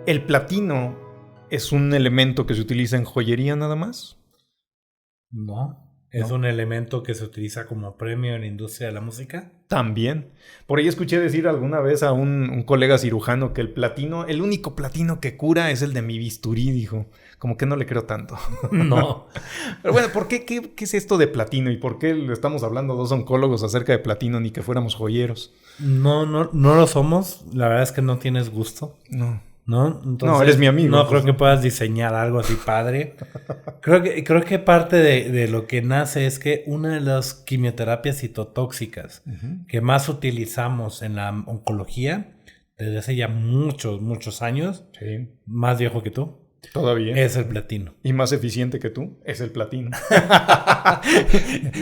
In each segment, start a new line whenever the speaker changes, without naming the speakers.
¿El platino es un elemento que se utiliza en joyería nada más?
No. ¿Es un elemento que se utiliza como premio en la industria de la música?
También. Por ahí escuché decir alguna vez a un colega cirujano que el único platino que cura es el de mi bisturí, dijo. Como que no le creo tanto.
No.
Pero bueno, ¿por qué? ¿Qué es esto de platino? ¿Y por qué le estamos hablando a dos oncólogos acerca de platino ni que fuéramos joyeros?
No lo somos. La verdad es que no tienes gusto.
No.
¿No? Entonces,
no, eres mi amigo.
No creo que puedas diseñar algo así padre. Creo que parte de lo que nace es que una de las quimioterapias citotóxicas que más utilizamos en la oncología, desde hace ya muchos años,
sí.
Más viejo que tú,
todavía
es el platino.
Y más eficiente que tú, es el platino.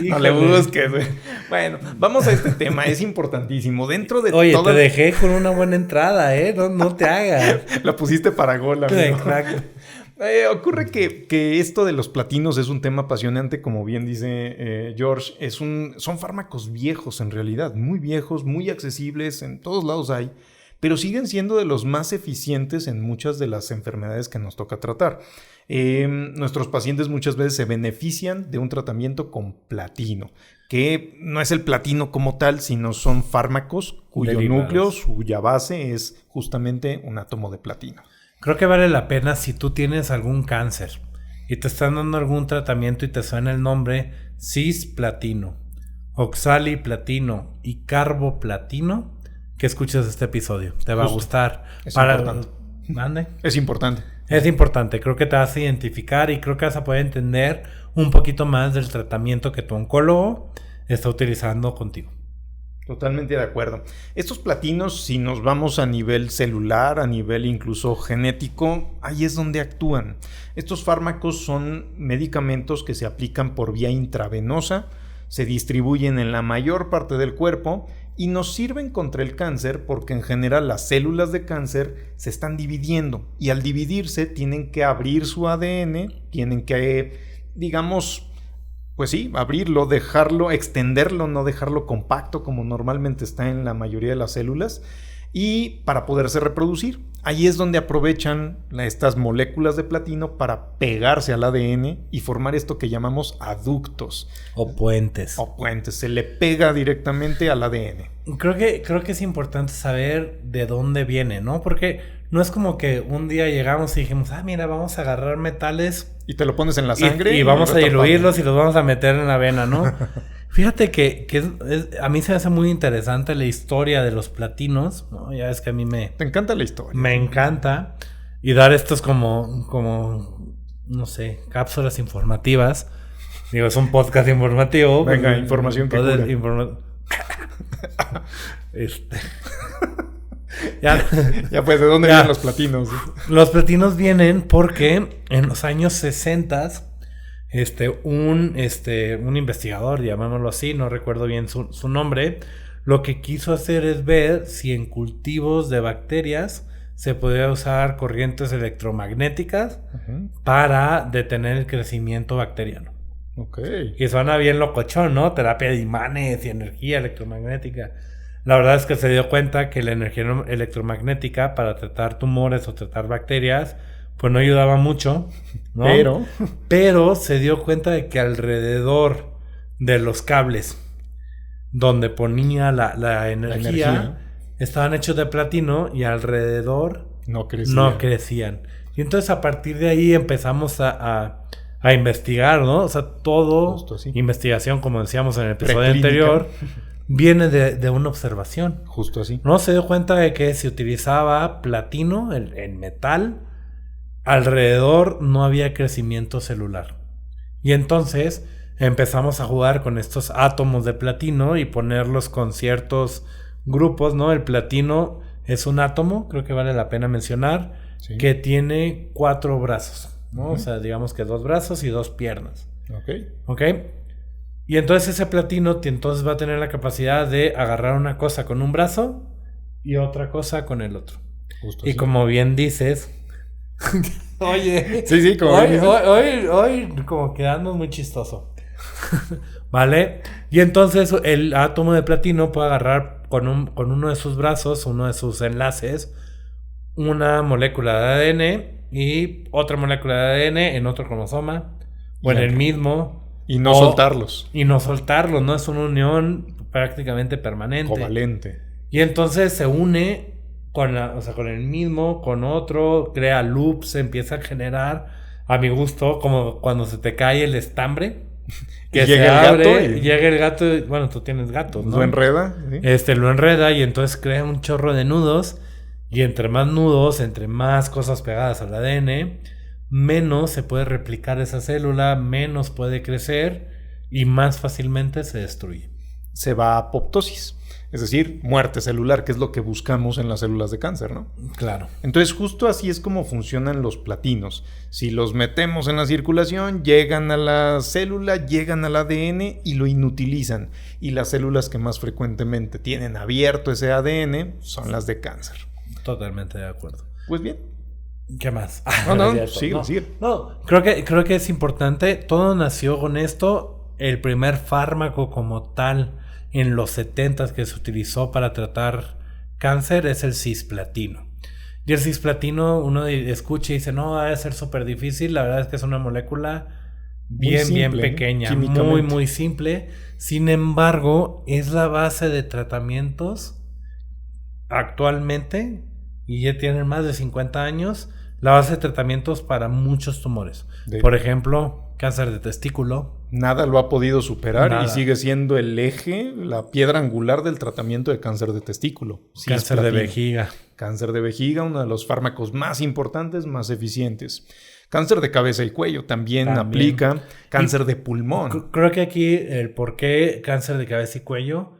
No le busques. Bueno, vamos a este tema, es importantísimo. Dentro de
Oye, te dejé con una buena entrada, ¿eh? No te hagas.
La pusiste para gol, amigo.
Exacto.
Ocurre que esto de los platinos es un tema apasionante, como bien dice George. Son fármacos viejos en realidad, muy viejos, muy accesibles, en todos lados hay, pero siguen siendo de los más eficientes en muchas de las enfermedades que nos toca tratar. Nuestros pacientes muchas veces se benefician de un tratamiento con platino, que no es el platino como tal, sino son fármacos cuyo núcleo, cuya base es justamente un átomo de platino.
Creo que vale la pena si tú tienes algún cáncer y te están dando algún tratamiento y te suena el nombre cisplatino, oxaliplatino y carboplatino, que escuches este episodio. Te va a gustar.
Es importante.
¿Mande?
Es importante.
Es importante. Creo que te vas a identificar y creo que vas a poder entender un poquito más del tratamiento que tu oncólogo está utilizando contigo.
Totalmente de acuerdo. Estos platinos, si nos vamos a nivel celular, a nivel incluso genético, ahí es donde actúan. Estos fármacos son medicamentos que se aplican por vía intravenosa, se distribuyen en la mayor parte del cuerpo y nos sirven contra el cáncer porque en general las células de cáncer se están dividiendo y al dividirse tienen que abrir su ADN, tienen que, digamos, pues sí, abrirlo, dejarlo, extenderlo, no dejarlo compacto como normalmente está en la mayoría de las células y para poderse reproducir. Ahí es donde aprovechan estas moléculas de platino para pegarse al ADN y formar esto que llamamos aductos.
O puentes.
Se le pega directamente al ADN.
Creo que es importante saber de dónde viene, ¿no? Porque no es como que un día llegamos y dijimos, mira, vamos a agarrar metales.
Y te lo pones en la sangre.
Y vamos a diluirlos y los vamos a meter en la vena, ¿no? Fíjate que a mí se me hace muy interesante la historia de los platinos, ¿no? Ya es que a mí
Te encanta la historia.
Me encanta. Y dar estos como no sé, cápsulas informativas. Digo, es un podcast informativo.
Venga, información que cura. Ya pues, ¿de dónde vienen los platinos?
Los platinos vienen porque en los años 60 un investigador, llamémoslo así, no recuerdo bien su nombre, lo que quiso hacer es ver si en cultivos de bacterias se podía usar corrientes electromagnéticas para detener el crecimiento bacteriano.
Okay.
Y suena bien locochón, ¿no? Terapia de imanes y energía electromagnética. La verdad es que se dio cuenta que la energía electromagnética para tratar tumores o tratar bacterias pues no ayudaba mucho, ¿no? Pero se dio cuenta de que alrededor de los cables donde ponía la energía estaban hechos de platino y alrededor no crecían. Y entonces a partir de ahí empezamos a investigar, ¿no? O sea, todo investigación, como decíamos en el episodio anterior, viene de una observación.
Justo así.
No se dio cuenta de que si utilizaba platino, el metal, alrededor no había crecimiento celular. Y entonces empezamos a jugar con estos átomos de platino y ponerlos con ciertos grupos, ¿no? El platino es un átomo, creo que vale la pena mencionar, que tiene 4 brazos, ¿no? O sea, digamos que 2 brazos y 2 piernas. Ok. Y entonces ese platino entonces va a tener la capacidad de agarrar una cosa con un brazo y otra cosa con el otro. Justo y así. Como bien dices... Oye,
sí, como
hoy como quedando muy chistoso. ¿Vale? Y entonces el átomo de platino puede agarrar con uno de sus brazos, uno de sus enlaces, una molécula de ADN y otra molécula de ADN en otro cromosoma o en el mismo.
Y no soltarlos.
Y no soltarlos, ¿no? Es una unión prácticamente permanente.
Covalente.
Y entonces se une con el mismo, con otro, crea loops, se empieza a generar, a mi gusto, como cuando se te cae el estambre. Que
llega el gato
y llega el gato, bueno, tú tienes gatos, ¿no?
Lo enreda. ¿Sí?
Lo enreda y entonces crea un chorro de nudos. Y entre más nudos, entre más cosas pegadas al ADN, menos se puede replicar esa célula, menos puede crecer y más fácilmente se destruye.
Se va a apoptosis, es decir, muerte celular, que es lo que buscamos en las células de cáncer, ¿no?
Claro.
Entonces, justo así es como funcionan los platinos. Si los metemos en la circulación, llegan a la célula, llegan al ADN y lo inutilizan. Y las células que más frecuentemente tienen abierto ese ADN son las de cáncer.
Totalmente de acuerdo.
Pues bien.
¿Qué más?
Sigue.
No, creo que es importante. Todo nació con esto. El primer fármaco como tal en los 70s que se utilizó para tratar cáncer es el cisplatino. Y el cisplatino uno escucha y dice, no, va a ser súper difícil. La verdad es que es una molécula bien pequeña, muy simple. Sin embargo, es la base de tratamientos actualmente, y ya tienen más de 50 años, la base de tratamientos para muchos tumores. Por ejemplo, cáncer de testículo.
Nada lo ha podido superar y sigue siendo el eje, la piedra angular del tratamiento de cáncer de testículo.
Cáncer de vejiga.
Cáncer de vejiga, uno de los fármacos más importantes, más eficientes. Cáncer de cabeza y cuello también. Aplica. Cáncer de pulmón.
Creo que aquí el por qué cáncer de cabeza y cuello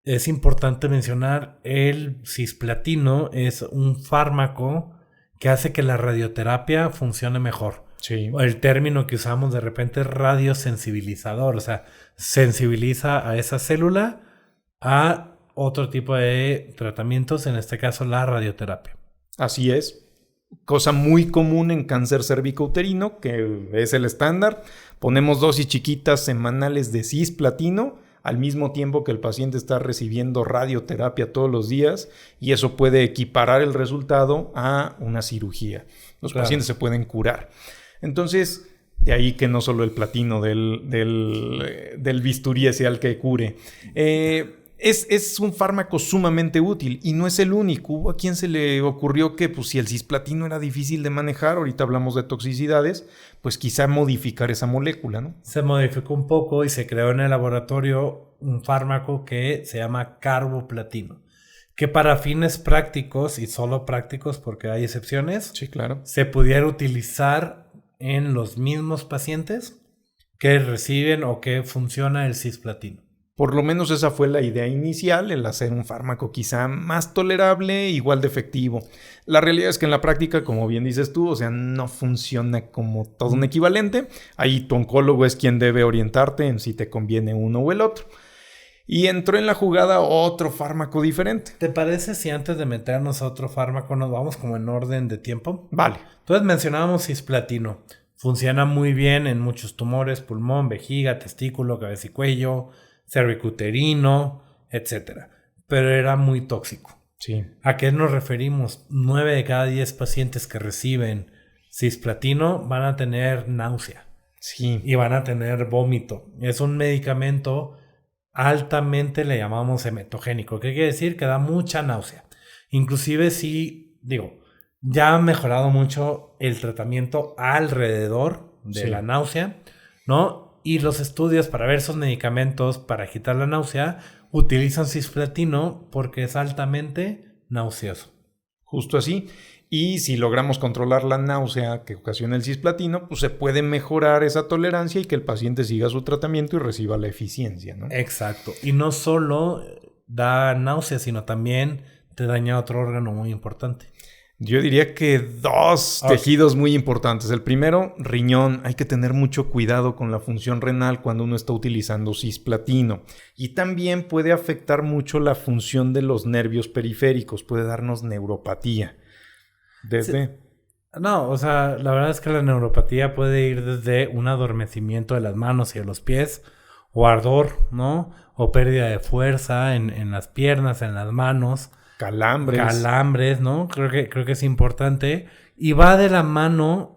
es importante mencionar. El cisplatino es un fármaco que hace que la radioterapia funcione mejor.
Sí.
El término que usamos de repente es radiosensibilizador, o sea, sensibiliza a esa célula a otro tipo de tratamientos, en este caso la radioterapia.
Así es. Cosa muy común en cáncer cervicouterino, que es el estándar. Ponemos dosis chiquitas semanales de cisplatino al mismo tiempo que el paciente está recibiendo radioterapia todos los días, y eso puede equiparar el resultado a una cirugía. Los pacientes se pueden curar. Entonces, de ahí que no solo el platino del bisturí sea el que cure. Es un fármaco sumamente útil y no es el único. Hubo a quien se le ocurrió que pues, si el cisplatino era difícil de manejar, ahorita hablamos de toxicidades, pues quizá modificar esa molécula, ¿no?
Se modificó un poco y se creó en el laboratorio un fármaco que se llama carboplatino, que para fines prácticos, y solo prácticos porque hay excepciones,
sí, claro,
se pudiera utilizar en los mismos pacientes que reciben o que funciona el cisplatino.
Por lo menos esa fue la idea inicial, el hacer un fármaco quizá más tolerable, igual de efectivo. La realidad es que en la práctica, como bien dices tú, o sea, no funciona como todo un equivalente. Ahí tu oncólogo es quien debe orientarte en si te conviene uno o el otro. Y entró en la jugada otro fármaco diferente.
¿Te parece si antes de meternos a otro fármaco nos vamos como en orden de tiempo?
Vale.
Entonces mencionábamos cisplatino. Funciona muy bien en muchos tumores, pulmón, vejiga, testículo, cabeza y cuello, cervicuterino, etc. Pero era muy tóxico.
Sí.
¿A qué nos referimos? 9 de cada 10 pacientes que reciben cisplatino van a tener náusea.
Sí.
Y van a tener vómito. Es un medicamento altamente, le llamamos emetogénico. ¿Qué quiere decir? Que da mucha náusea. Inclusive si, ya ha mejorado mucho el tratamiento alrededor de la náusea, ¿no? Y los estudios para ver esos medicamentos para quitar la náusea utilizan cisplatino porque es altamente nauseoso.
Justo así. Y si logramos controlar la náusea que ocasiona el cisplatino, pues se puede mejorar esa tolerancia y que el paciente siga su tratamiento y reciba la eficiencia, ¿no?
Exacto. Y no solo da náusea, sino también te daña otro órgano muy importante.
Yo diría que dos tejidos muy importantes. El primero, riñón. Hay que tener mucho cuidado con la función renal cuando uno está utilizando cisplatino. Y también puede afectar mucho la función de los nervios periféricos. Puede darnos neuropatía.
No, o sea, la verdad es que la neuropatía puede ir desde un adormecimiento de las manos y de los pies, o ardor, ¿no? O pérdida de fuerza en las piernas, en las manos.
calambres,
¿no? Creo que es importante. Y va de la mano,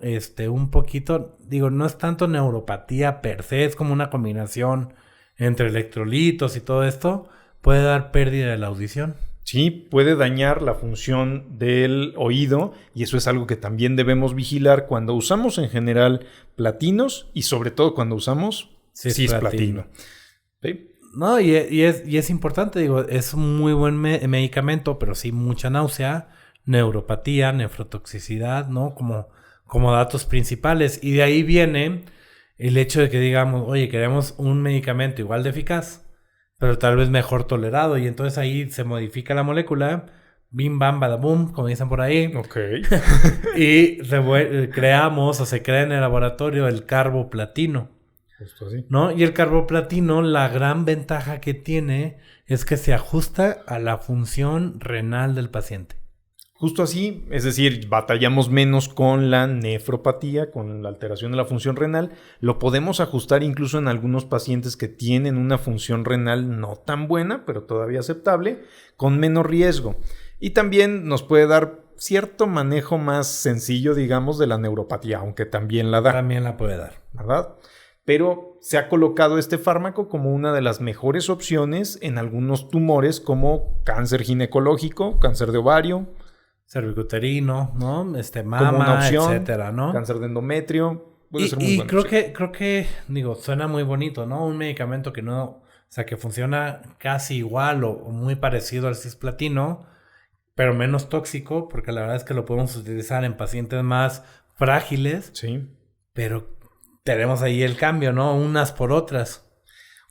un poquito, digo, no es tanto neuropatía per se, es como una combinación entre electrolitos y todo esto, puede dar pérdida de la audición.
Sí, puede dañar la función del oído y eso es algo que también debemos vigilar cuando usamos en general platinos y sobre todo cuando usamos cisplatino. ¿Sí?
No, y es importante, digo, es un muy buen medicamento, pero sí mucha náusea, neuropatía, nefrotoxicidad, ¿no? Como datos principales. Y de ahí viene el hecho de que digamos, oye, queremos un medicamento igual de eficaz, pero tal vez mejor tolerado. Y entonces ahí se modifica la molécula, bim, bam, badabum, como dicen por ahí.
Ok.
Y creamos o se crea en el laboratorio el carboplatino.
Justo así.
¿No? Y el carboplatino, la gran ventaja que tiene es que se ajusta a la función renal del paciente.
Justo así, es decir, batallamos menos con la nefropatía, con la alteración de la función renal. Lo podemos ajustar incluso en algunos pacientes que tienen una función renal no tan buena, pero todavía aceptable, con menos riesgo. Y también nos puede dar cierto manejo más sencillo, digamos, de la neuropatía, aunque también la da.
También la puede dar.
¿Verdad? Pero se ha colocado este fármaco como una de las mejores opciones en algunos tumores como cáncer ginecológico, cáncer de ovario,
cervicuterino, ¿no? Mama,
como una opción,
etcétera, ¿no?
Cáncer de endometrio. Puede ser muy bueno,
creo que, digo, suena muy bonito, ¿no? Un medicamento que no, o sea, que funciona casi igual o muy parecido al cisplatino, pero menos tóxico, porque la verdad es que lo podemos utilizar en pacientes más frágiles.
Sí.
Pero tenemos ahí el cambio, ¿no? Unas por otras.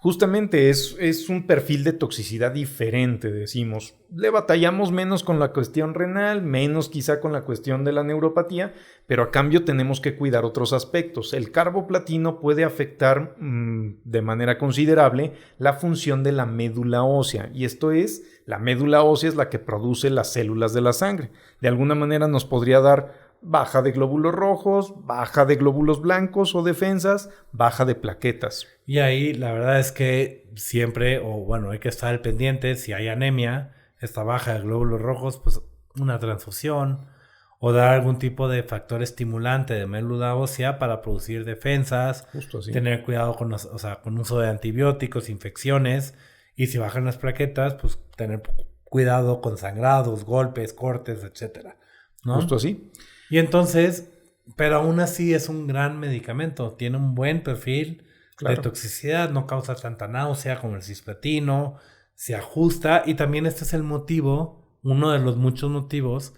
Justamente es un perfil de toxicidad diferente, decimos. Le batallamos menos con la cuestión renal, menos quizá con la cuestión de la neuropatía, pero a cambio tenemos que cuidar otros aspectos. El carboplatino puede afectar de manera considerable la función de la médula ósea, y esto es, la médula ósea es la que produce las células de la sangre. De alguna manera nos podría dar baja de glóbulos rojos, baja de glóbulos blancos o defensas, baja de plaquetas.
Y ahí la verdad es que siempre, o bueno, hay que estar al pendiente, si hay anemia, esta baja de glóbulos rojos, pues una transfusión o dar algún tipo de factor estimulante de médula ósea para producir defensas.
Justo así.
Tener cuidado con uso de antibióticos, infecciones, y si bajan las plaquetas, pues tener cuidado con sangrados, golpes, cortes, etcétera, ¿no?
Justo así.
Y entonces, pero aún así es un gran medicamento, tiene un buen perfil de toxicidad, no causa tanta náusea como el cisplatino, se ajusta, y también este es el motivo, uno de los muchos motivos,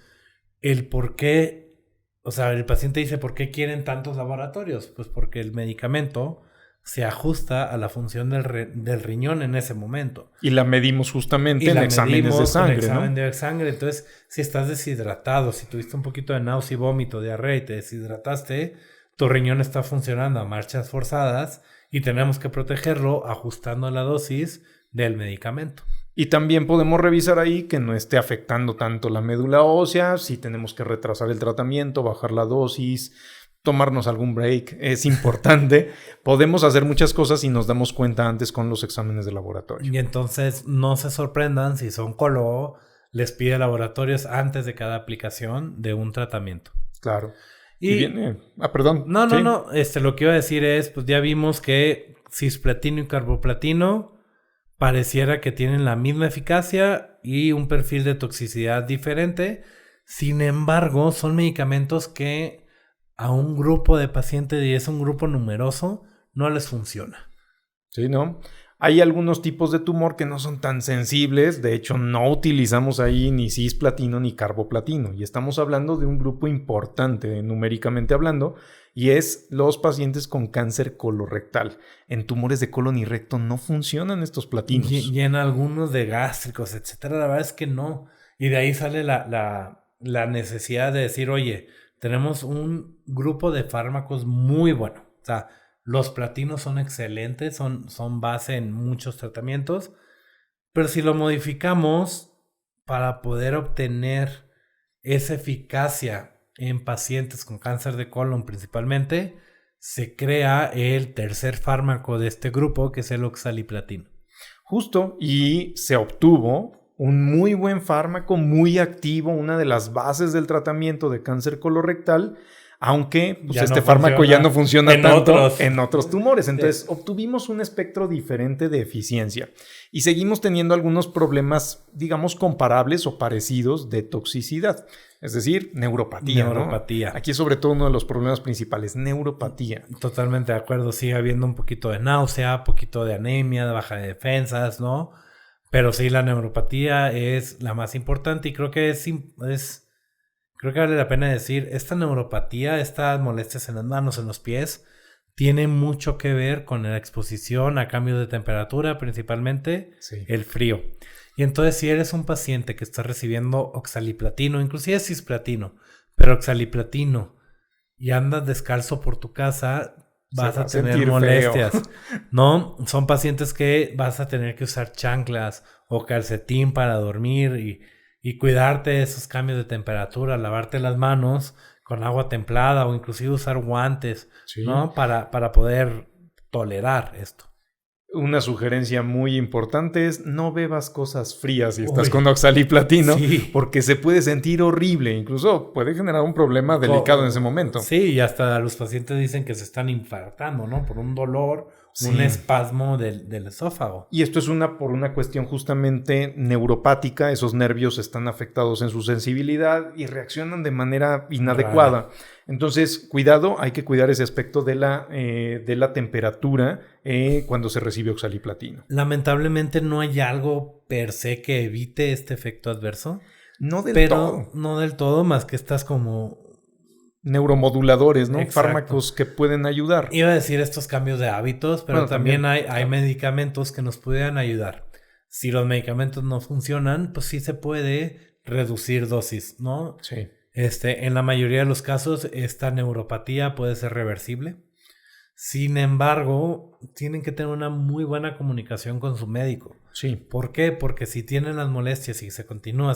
el por qué, o sea, el paciente dice, ¿por qué quieren tantos laboratorios? Pues porque el medicamento se ajusta a la función del riñón en ese momento.
Y la medimos justamente en exámenes de sangre,
en examen de sangre. Entonces, si estás deshidratado, si tuviste un poquito de náusea y vómito, diarrea y te deshidrataste, tu riñón está funcionando a marchas forzadas y tenemos que protegerlo ajustando la dosis del medicamento.
Y también podemos revisar ahí que no esté afectando tanto la médula ósea, si tenemos que retrasar el tratamiento, bajar la dosis, tomarnos algún break, es importante. Podemos hacer muchas cosas y nos damos cuenta antes con los exámenes de laboratorio.
Y entonces no se sorprendan si su oncólogo les pide laboratorios antes de cada aplicación de un tratamiento.
Claro. Y viene... perdón.
No. Lo que iba a decir es, pues ya vimos que cisplatino y carboplatino pareciera que tienen la misma eficacia y un perfil de toxicidad diferente. Sin embargo, son medicamentos que a un grupo de pacientes, y es un grupo numeroso, no les funciona.
Sí, ¿no? Hay algunos tipos de tumor que no son tan sensibles, de hecho no utilizamos ahí ni cisplatino ni carboplatino, y estamos hablando de un grupo importante numéricamente hablando, y es los pacientes con cáncer colorectal. En tumores de colon y recto no funcionan estos platinos.
Y en algunos de gástricos, etcétera, la verdad es que no. Y de ahí sale la necesidad de decir, oye, tenemos un grupo de fármacos muy bueno. O sea, los platinos son excelentes, son base en muchos tratamientos, pero si lo modificamos para poder obtener esa eficacia en pacientes con cáncer de colon principalmente, se crea el tercer fármaco de este grupo, que es el oxaliplatino.
Justo, y se obtuvo un muy buen fármaco, muy activo, una de las bases del tratamiento de cáncer colorectal, aunque pues, este fármaco ya no funciona tanto en otros tumores. Entonces obtuvimos un espectro diferente de eficiencia y seguimos teniendo algunos problemas, digamos, comparables o parecidos de toxicidad. Es decir, neuropatía.
Neuropatía.
¿No? Aquí es sobre todo uno de los problemas principales, neuropatía.
Totalmente de acuerdo. Sigue habiendo un poquito de náusea, un poquito de anemia, de baja de defensas, ¿no? Pero sí, la neuropatía es la más importante y creo que creo que vale la pena decir, esta neuropatía, estas molestias en las manos, en los pies, tiene mucho que ver con la exposición a cambios de temperatura, principalmente el frío. Y entonces, si eres un paciente que está recibiendo oxaliplatino, inclusive cisplatino, pero oxaliplatino, y andas descalzo por tu casa, vas a tener molestias, ¿no? Son pacientes que vas a tener que usar chanclas o calcetín para dormir y cuidarte de esos cambios de temperatura, lavarte las manos con agua templada o inclusive usar guantes, ¿no? Para poder tolerar esto.
Una sugerencia muy importante es no bebas cosas frías si estás con oxaliplatino, porque se puede sentir horrible, incluso puede generar un problema delicado en ese momento.
Sí, y hasta los pacientes dicen que se están infartando, ¿no? Por un dolor, un espasmo del esófago.
Y esto es por una cuestión justamente neuropática, esos nervios están afectados en su sensibilidad y reaccionan de manera inadecuada. Rara. Entonces, cuidado, hay que cuidar ese aspecto de la temperatura cuando se recibe oxaliplatino.
Lamentablemente no hay algo per se que evite este efecto adverso.
No del todo.
No del todo, más que estas como
neuromoduladores, ¿no? Exacto. Fármacos que pueden ayudar.
Iba a decir estos cambios de hábitos, pero también hay medicamentos que nos pueden ayudar. Si los medicamentos no funcionan, pues sí se puede reducir dosis, ¿no?
Sí.
En la mayoría de los casos, esta neuropatía puede ser reversible. Sin embargo, tienen que tener una muy buena comunicación con su médico.
Sí.
¿Por qué? Porque si tienen las molestias y se continúa,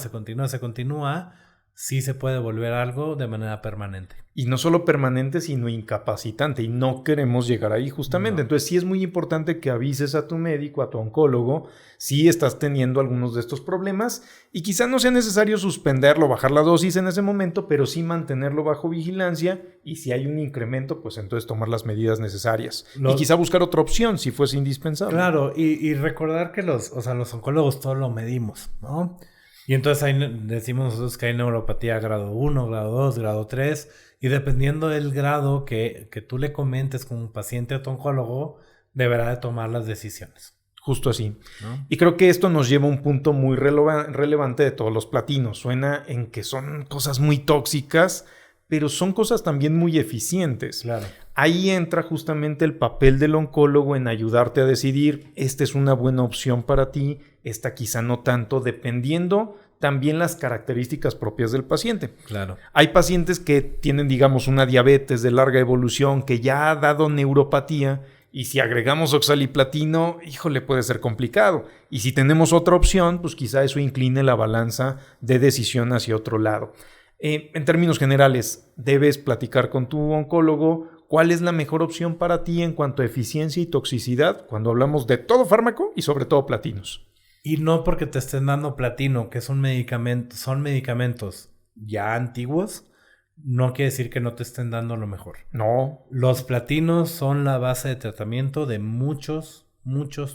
sí se puede volver algo de manera permanente.
Y no solo permanente, sino incapacitante. Y no queremos llegar ahí justamente. No. Entonces sí es muy importante que avises a tu médico, a tu oncólogo, si estás teniendo algunos de estos problemas. Y quizá no sea necesario suspenderlo, bajar la dosis en ese momento, pero sí mantenerlo bajo vigilancia. Y si hay un incremento, pues entonces tomar las medidas necesarias. Y quizá buscar otra opción si fuese indispensable.
Claro, y recordar que los oncólogos todo lo medimos, ¿no? Y entonces ahí decimos nosotros que hay neuropatía grado 1, grado 2, grado 3, y dependiendo del grado que tú le comentes como paciente a tu oncólogo, deberá de tomar las decisiones.
Justo así. ¿No? Y creo que esto nos lleva a un punto muy relevante de todos los platinos. Suena en que son cosas muy tóxicas, pero son cosas también muy eficientes.
Claro.
Ahí entra justamente el papel del oncólogo en ayudarte a decidir, esta es una buena opción para ti, esta quizá no tanto, dependiendo también las características propias del paciente.
Claro.
Hay pacientes que tienen, digamos, una diabetes de larga evolución que ya ha dado neuropatía y si agregamos oxaliplatino, híjole, puede ser complicado. Y si tenemos otra opción, pues quizá eso incline la balanza de decisión hacia otro lado. En términos generales, debes platicar con tu oncólogo cuál es la mejor opción para ti en cuanto a eficiencia y toxicidad cuando hablamos de todo fármaco y sobre todo platinos.
Y no porque te estén dando platino, que son medicamentos ya antiguos, no quiere decir que no te estén dando lo mejor.
No.
Los platinos son la base de tratamiento de muchos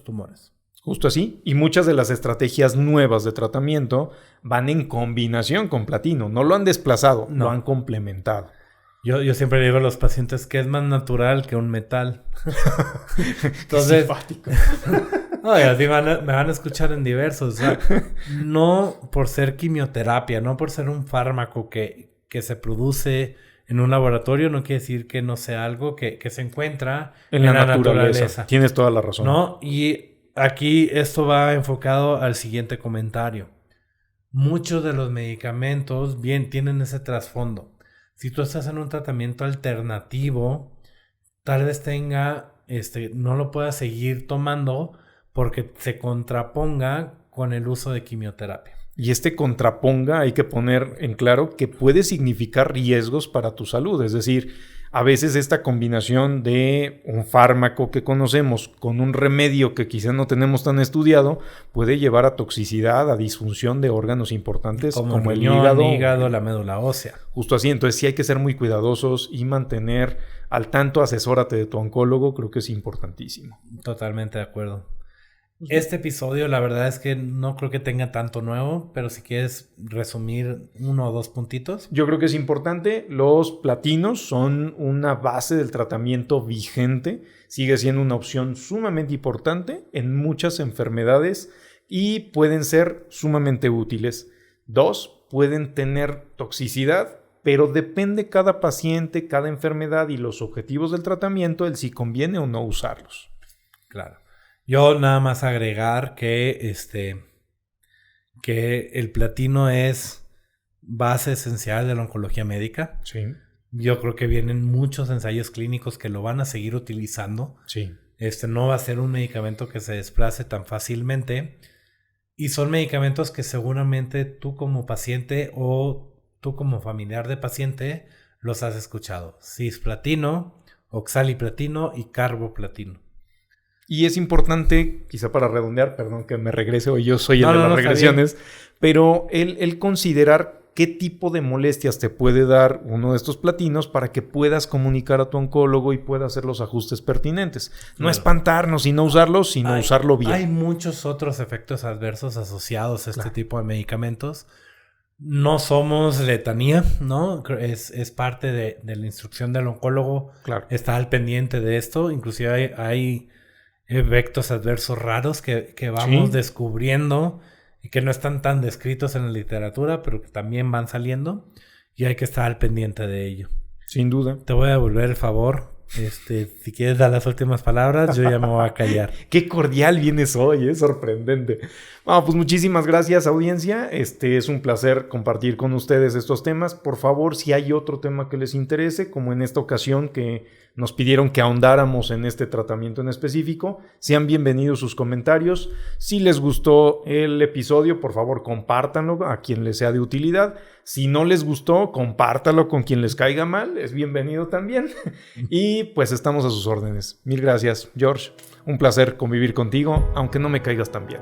tumores.
Justo así. Y muchas de las estrategias nuevas de tratamiento van en combinación con platino. No lo han desplazado, lo han complementado.
Yo siempre digo a los pacientes que es más natural que un metal. Entonces,
simpático.
No, y así me van a escuchar en diversos. O sea, no por ser quimioterapia, no por ser un fármaco que se produce en un laboratorio, no quiere decir que no sea algo que se encuentra en la naturaleza.
Tienes toda la razón.
¿No? Y aquí esto va enfocado al siguiente comentario. Muchos de los medicamentos bien tienen ese trasfondo. Si tú estás en un tratamiento alternativo, tal vez no lo puedas seguir tomando porque se contraponga con el uso de quimioterapia.
Y contraponga hay que poner en claro que puede significar riesgos para tu salud. Es decir, a veces esta combinación de un fármaco que conocemos con un remedio que quizá no tenemos tan estudiado puede llevar a toxicidad, a disfunción de órganos importantes como el
hígado, la médula ósea.
Justo así, entonces sí hay que ser muy cuidadosos y mantener al tanto, asesórate de tu oncólogo, creo que es importantísimo.
Totalmente de acuerdo. Este episodio la verdad es que no creo que tenga tanto nuevo, pero si quieres resumir 1 o 2 puntitos.
Yo creo que es importante, los platinos son una base del tratamiento vigente, sigue siendo una opción sumamente importante en muchas enfermedades y pueden ser sumamente útiles. 2, pueden tener toxicidad, pero depende cada paciente, cada enfermedad y los objetivos del tratamiento, el si conviene o no usarlos.
Claro. Yo nada más agregar que el platino es base esencial de la oncología médica.
Sí.
Yo creo que vienen muchos ensayos clínicos que lo van a seguir utilizando.
Sí.
No va a ser un medicamento que se desplace tan fácilmente. Y son medicamentos que seguramente tú como paciente o tú como familiar de paciente los has escuchado. Cisplatino, oxaliplatino y carboplatino.
Y es importante, quizá para redondear, perdón que me regrese, hoy yo soy el de las regresiones, pero el considerar qué tipo de molestias te puede dar uno de estos platinos para que puedas comunicar a tu oncólogo y pueda hacer los ajustes pertinentes. No espantarnos y no usarlo, sino usarlo bien.
Hay muchos otros efectos adversos asociados a este tipo de medicamentos. No somos letanía, ¿no? Es parte de la instrucción del oncólogo.
Claro.
Está al pendiente de esto. Inclusive hay efectos adversos raros que vamos descubriendo y que no están tan descritos en la literatura, pero que también van saliendo y hay que estar al pendiente de ello.
Sin duda.
Te voy a devolver el favor. Si quieres dar las últimas palabras, yo ya me voy a callar.
Qué cordial vienes hoy, sorprendente. Bueno, pues muchísimas gracias, audiencia. Es un placer compartir con ustedes estos temas. Por favor, si hay otro tema que les interese, como en esta ocasión que nos pidieron que ahondáramos en este tratamiento en específico, sean bienvenidos sus comentarios. Si les gustó el episodio, por favor, compártanlo a quien les sea de utilidad. Si no les gustó, compártalo con quien les caiga mal. Es bienvenido también. Y pues estamos a sus órdenes. Mil gracias, George. Un placer convivir contigo, aunque no me caigas tan bien.